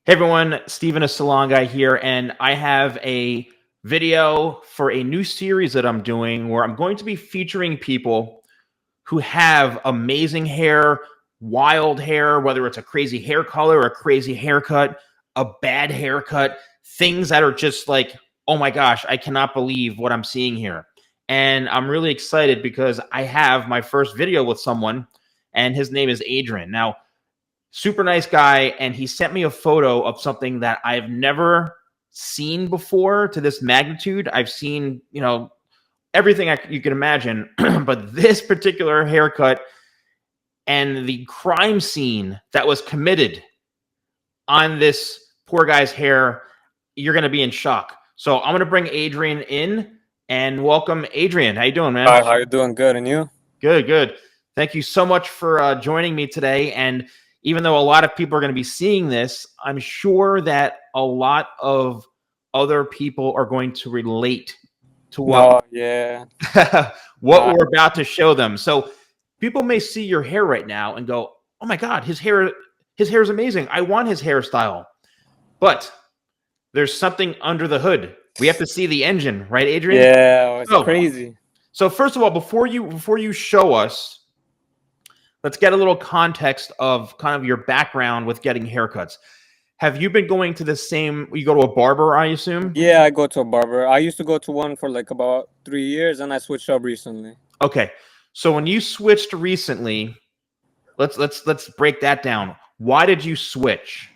Hey everyone, Steven of Salon Guy here, and I have a video for a new series that I'm doing where I'm going to be featuring people who have amazing hair, wild hair, whether it's a crazy hair color, a crazy haircut, a bad haircut, things that are just like, oh my gosh, I cannot believe what I'm seeing here. And I'm really excited because I have my first video with someone, and his name is Adrian. Now, super nice guy, and he sent me a photo of something that I've never seen before to this magnitude. I've seen, everything you can imagine, but this particular haircut and the crime scene that was committed on this poor guy's hair, you're going to be in shock. So I'm going to bring Adrian in and welcome Adrian. How you doing, man? Hi, how you doing? Good, and you? Good, good. Thank you so much for joining me today. And even though a lot of people are going to be seeing this, I'm sure that a lot of other people are going to relate to what we're about to show them. So people may see your hair right now and go, "Oh my God, his hair is amazing. I want his hairstyle." But there's something under the hood. We have to see the engine, right, Adrian? Yeah, it's crazy. So first of all, before you show us, let's get a little context of kind of your background with getting haircuts. Have you been going to you go to a barber, I assume? Yeah, I go to a barber. I used to go to one for like about 3 years, and I switched up recently. Okay. So when you switched recently, let's break that down. Why did you switch?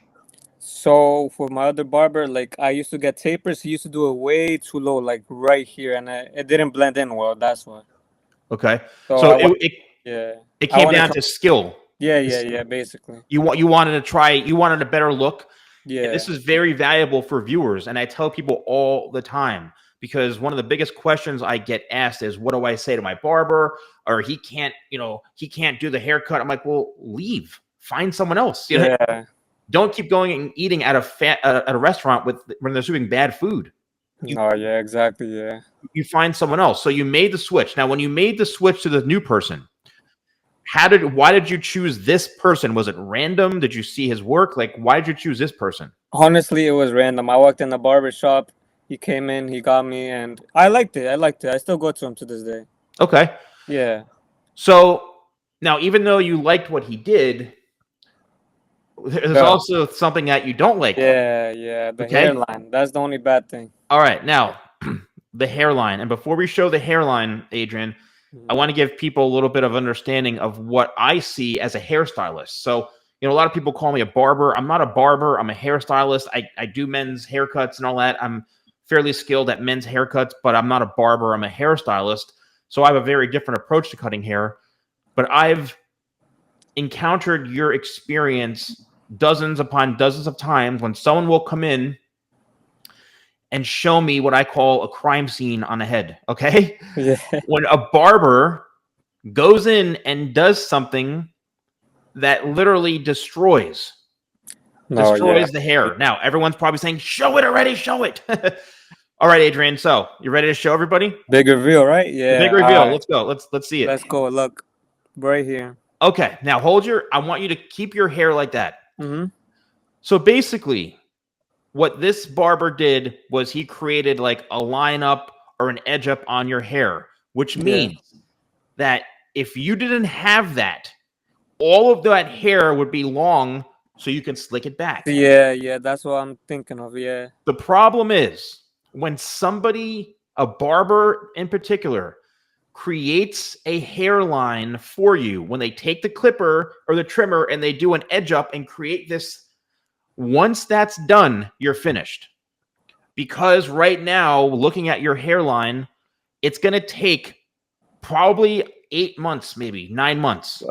So for my other barber, like I used to get tapers. He used to do it way too low, like right here, and it didn't blend in well. That's why. Okay. So it came down to skill. Yeah, basically. You wanted a better look. Yeah. And this is very valuable for viewers, and I tell people all the time, because one of the biggest questions I get asked is, what do I say to my barber? Or he can't do the haircut. I'm like, well, leave. Find someone else. Yeah. Don't keep going and eating at a restaurant when they're serving bad food. Yeah, exactly. Yeah. You find someone else. So you made the switch. Now, when you made the switch to the new person, why did you choose this person? Was it random? Did you see his work? Like, why did you choose this person? Honestly, it was random. I walked in the barber shop. He came in, he got me, and I liked it. I still go to him to this day. Okay. Yeah. So now, even though you liked what he did, there's also something that you don't like. Yeah. The hairline. That's the only bad thing. All right. Now, the hairline. And before we show the hairline, Adrian, I want to give people a little bit of understanding of what I see as a hairstylist. So, a lot of people call me a barber. I'm not a barber. I'm a hairstylist. I do men's haircuts and all that. I'm fairly skilled at men's haircuts, but I'm not a barber. I'm a hairstylist. So I have a very different approach to cutting hair. But I've encountered your experience dozens upon dozens of times when someone will come in and show me what I call a crime scene on the head, okay? Yeah. When a barber goes in and does something that literally destroys the hair. Now, everyone's probably saying, show it already, show it. All right, Adrian, so you ready to show everybody? Big reveal, right? Yeah. Big reveal. Let's go. Let's see it. Let's go. Look, right here. Okay, now I want you to keep your hair like that. Mm-hmm. So basically, what this barber did was he created like a line up or an edge up on your hair, which means that if you didn't have that, all of that hair would be long so you can slick it back. Yeah, that's what I'm thinking of, yeah. The problem is when a barber in particular, creates a hairline for you, when they take the clipper or the trimmer and they do an edge up and create this, once that's done, you're finished. Because right now, looking at your hairline, it's going to take probably 8 months, maybe 9 months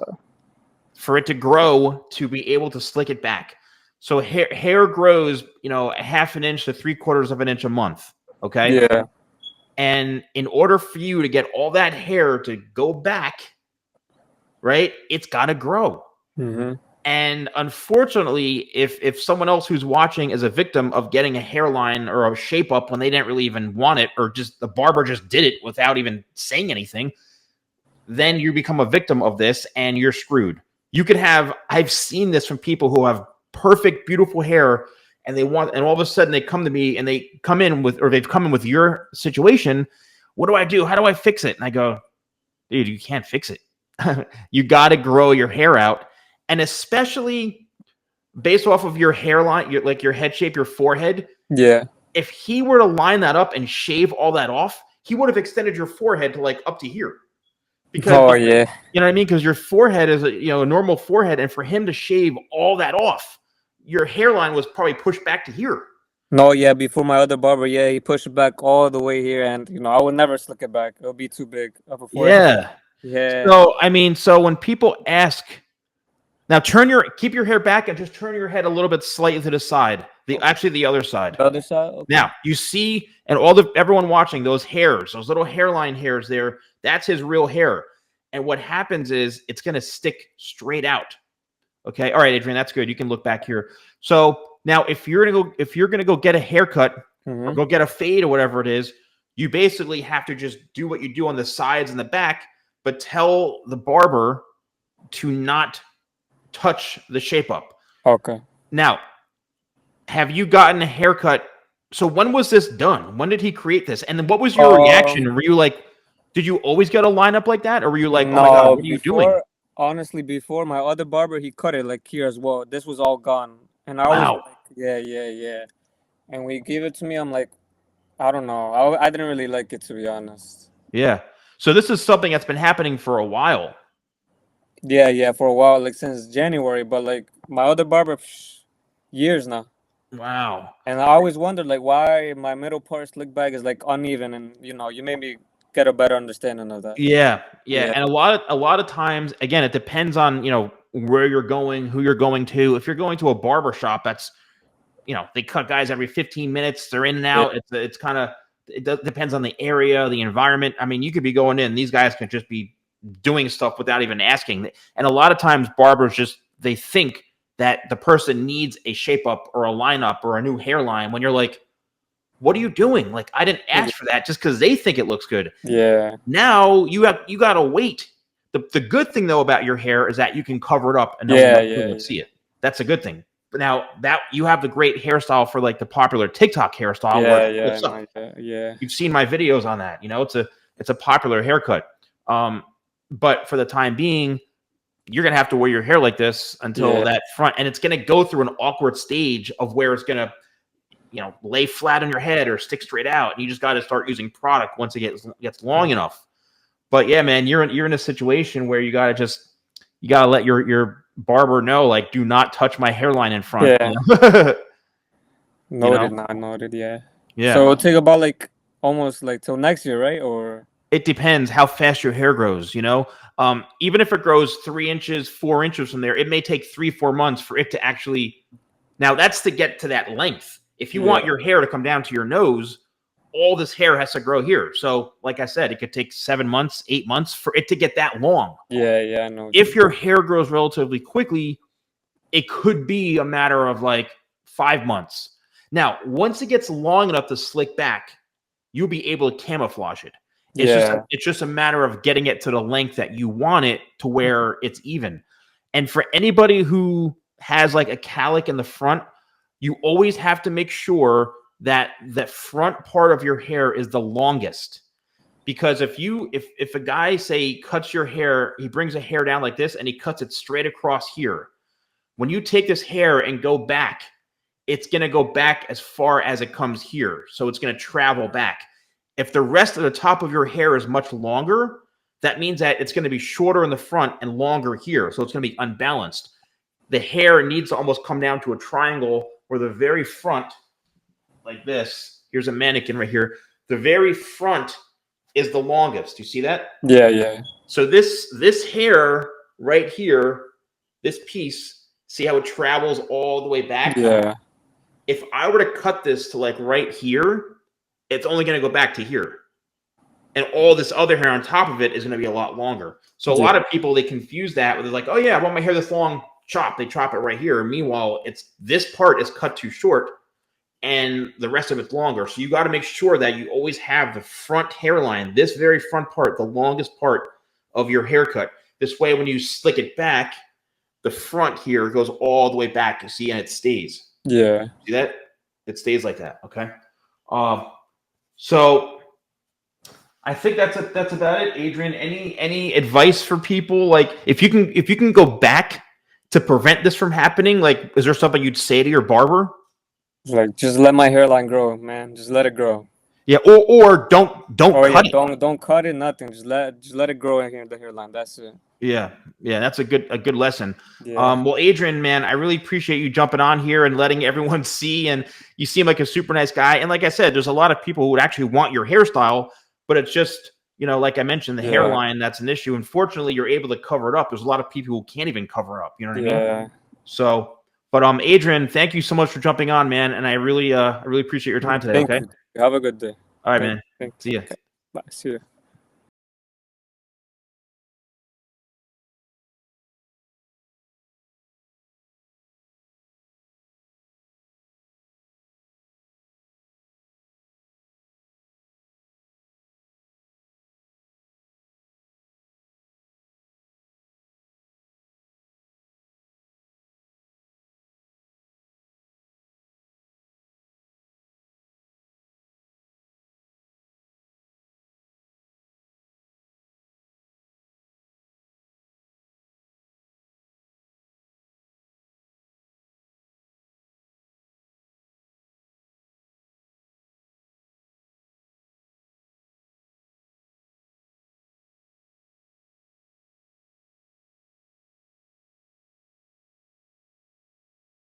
for it to grow to be able to slick it back. So hair grows, a half an inch to 3/4 of an inch a month. Okay. Yeah. And in order for you to get all that hair to go back, right, it's got to grow. Mm-hmm. And unfortunately, if someone else who's watching is a victim of getting a hairline or a shape up when they didn't really even want it, or just the barber just did it without even saying anything, then you become a victim of this and you're screwed. I've seen this from people who have perfect, beautiful hair, and they want, and all of a sudden they come to me and they come in with, or they've come in with your situation. What do I do? How do I fix it? And I go, dude, you can't fix it. You got to grow your hair out. And especially based off of your hairline, like your head shape, your forehead. Yeah. If he were to line that up and shave all that off, he would have extended your forehead to like up to here. Because yeah. you know what I mean? Because your forehead is a normal forehead, and for him to shave all that off, your hairline was probably pushed back to here. No, yeah, before my other barber, yeah, he pushed it back all the way here, and I would never slick it back. It'll be too big of a forehead. Yeah. Yeah. So I mean, so when people ask, now keep your hair back and just turn your head a little bit slightly to the side. Actually the other side. The other side. Okay. Now you see, and everyone watching, those hairs, those little hairline hairs there, that's his real hair. And what happens is it's going to stick straight out. Okay. All right, Adrian, that's good. You can look back here. So now if you're going to go get a haircut or go get a fade or whatever it is, you basically have to just do what you do on the sides and the back, but tell the barber to not touch the shape up. Okay. Now, have you gotten a haircut? So when was this done? When did he create this? And what was your reaction? Were you like, did you always get a lineup like that? Or were you like, no, oh my God, what are you doing? Honestly, before my other barber, he cut it like here as well. This was all gone. And I was like, yeah. And when he gave it to me, I'm like, I don't know. I didn't really like it, to be honest. Yeah. So this is something that's been happening for a while. Yeah, for a while, like since January. But like my other barber, years now. Wow. And I always wondered like why my middle part slick back is like uneven, and you made me get a better understanding of that. Yeah. And a lot of times, again, it depends on where you're going, who you're going to. If you're going to a barber shop, that's they cut guys every 15 minutes. They're in and out. Yeah. It's kind of, depends on the area, the environment. I mean, you could be going in. These guys can just be doing stuff without even asking. And a lot of times barbers they think that the person needs a shape up or a lineup or a new hairline when you're like, what are you doing? Like, I didn't ask for that just because they think it looks good. Yeah. Now you got to wait. The good thing though about your hair is that you can cover it up and no one will see it. That's a good thing. But now that you have the great hairstyle for like the popular TikTok hairstyle. Yeah. You've seen my videos on that. It's a popular haircut. But for the time being, you're going to have to wear your hair like this until that front, and it's going to go through an awkward stage of where it's going to, lay flat on your head or stick straight out. And you just got to start using product once it gets long enough. But yeah, man, you're in a situation where you got to let your barber know, like, do not touch my hairline in front. Yeah. Noted. Yeah. So it'll take about like almost like till next year, right? Or it depends how fast your hair grows. Even if it grows 3 inches, 4 inches from there, it may take 3-4 months for it to actually. Now that's to get to that length. If you want your hair to come down to your nose, all this hair has to grow here. So, like I said, it could take 7 months, 8 months for it to get that long. Yeah, I know. If your hair grows relatively quickly, it could be a matter of like 5 months. Now, once it gets long enough to slick back, you'll be able to camouflage it. It's just a matter of getting it to the length that you want it to where it's even. And for anybody who has like a cowlick in the front, you always have to make sure that the front part of your hair is the longest. Because if a guy, say, cuts your hair, he brings a hair down like this and he cuts it straight across here. When you take this hair and go back, it's going to go back as far as it comes here. So it's going to travel back. If the rest of the top of your hair is much longer, that means that it's going to be shorter in the front and longer here. So it's going to be unbalanced. The hair needs to almost come down to a triangle where the very front, like this, here's a mannequin right here. The very front is the longest. You see that? Yeah. So this hair right here, this piece, see how it travels all the way back? Yeah. If I were to cut this to like right here, it's only going to go back to here. And all this other hair on top of it is going to be a lot longer. So a lot of people, they confuse that with like, oh yeah, I want my hair this long, chop. They chop it right here. Meanwhile, this part is cut too short and the rest of it's longer. So you got to make sure that you always have the front hairline, this very front part, the longest part of your haircut. This way, when you slick it back, the front here goes all the way back, you see, and it stays. Yeah. See that? It stays like that. Okay. So I think that's about it, Adrian. Any advice for people? Like if you can go back to prevent this from happening, like is there something you'd say to your barber? Like just let my hairline grow, man. Just let it grow. Yeah, or don't Oh yeah, cut it. don't cut it, nothing. Just let it grow in here, the hairline. That's it. Yeah, yeah, that's a good lesson. Yeah. Well, Adrian, man, I really appreciate you jumping on here and letting everyone see. And you seem like a super nice guy. And like I said, there's a lot of people who would actually want your hairstyle, but it's just like I mentioned, the Yeah. hairline that's an issue. Unfortunately, you're able to cover it up. There's a lot of people who can't even cover up. You know what I mean? Yeah. So, but Adrian, thank you so much for jumping on, man. And I really appreciate your time today. Thank Okay. you. Have a good day. All right, man. Thank See you. ya. Okay. Bye. See you.